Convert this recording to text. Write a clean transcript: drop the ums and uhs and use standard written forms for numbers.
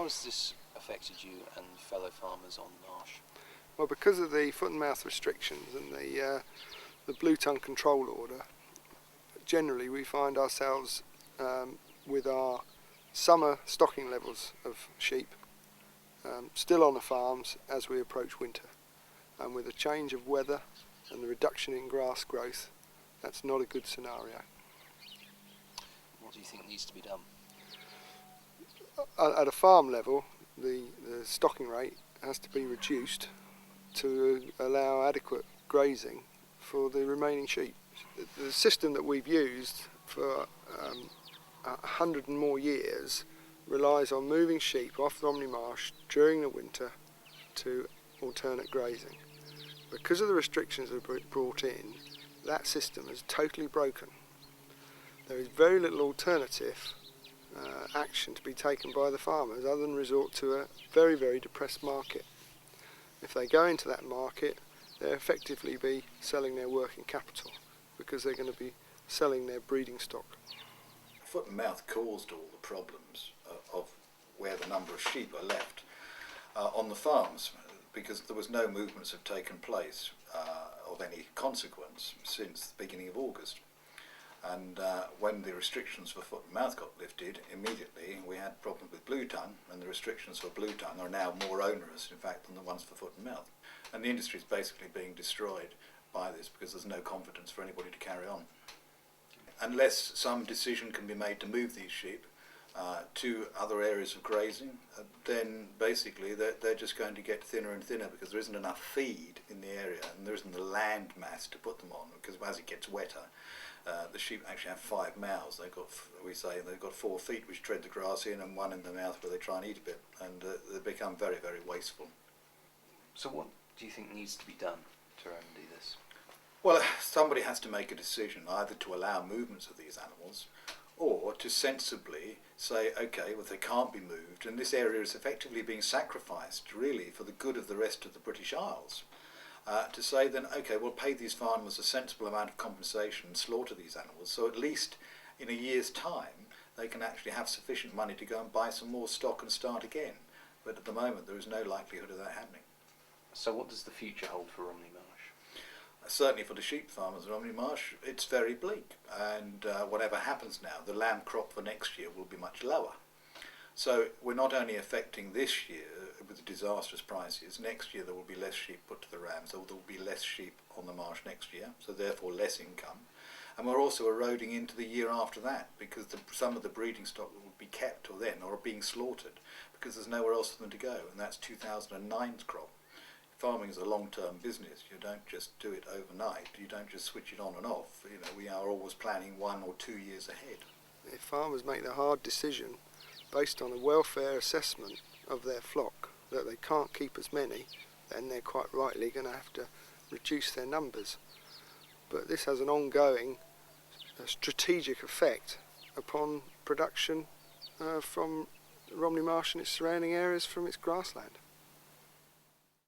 has this affected you and fellow farmers on the marsh? Well, because of the foot and mouth restrictions and the blue tongue control order, generally we find ourselves with our summer stocking levels of sheep still on the farms as we approach winter. And with a change of weather and the reduction in grass growth, that's not a good scenario. What do you think needs to be done? At a farm level, the stocking rate has to be reduced to allow adequate grazing for the remaining sheep. The system that we've used for 100 and more years relies on moving sheep off Romney Marsh during the winter to alternate grazing. Because of the restrictions that are brought in, that system is totally broken. There is very little alternative action to be taken by the farmers other than resort to a very, very depressed market. If they go into that market, they'll effectively be selling their working capital because they're going to be selling their breeding stock. Foot and mouth caused all the problems of where the number of sheep are left on the farms, because there was no movements have taken place of any consequence since the beginning of August. And when the restrictions for foot and mouth got lifted, immediately we had problems with blue tongue, and the restrictions for blue tongue are now more onerous, in fact, than the ones for foot and mouth. And the industry is basically being destroyed by this because there's no confidence for anybody to carry on. Unless some decision can be made to move these sheep to other areas of grazing, then basically they're just going to get thinner and thinner because there isn't enough feed in the area and there isn't the land mass to put them on, because as it gets wetter, the sheep actually have 5 mouths. They've got 4 feet which tread the grass in and 1 in the mouth where they try and eat a bit, and they become very, very wasteful. So what do you think needs to be done to remedy this? Well, somebody has to make a decision either to allow movements of these animals or to sensibly say, okay, well, they can't be moved, and this area is effectively being sacrificed really for the good of the rest of the British Isles. To say then, okay, we'll pay these farmers a sensible amount of compensation and slaughter these animals, so at least in a year's time they can actually have sufficient money to go and buy some more stock and start again. But at the moment there is no likelihood of that happening. So what does the future hold for Romney Marsh? Certainly for the sheep farmers of Romney Marsh, it's very bleak, and whatever happens now, the lamb crop for next year will be much lower. So we're not only affecting this year with disastrous prices, next year there will be less sheep put to the rams, so there will be less sheep on the marsh next year, so therefore less income. And we're also eroding into the year after that, because some of the breeding stock will be kept till then or are being slaughtered because there's nowhere else for them to go, and that's 2009's crop. Farming is a long-term business. You don't just do it overnight. You don't just switch it on and off. You know, we are always planning 1 or 2 years ahead. If farmers make the hard decision based on a welfare assessment of their flock that they can't keep as many, then they're quite rightly going to have to reduce their numbers. But this has an ongoing strategic effect upon production from Romney Marsh and its surrounding areas from its grassland.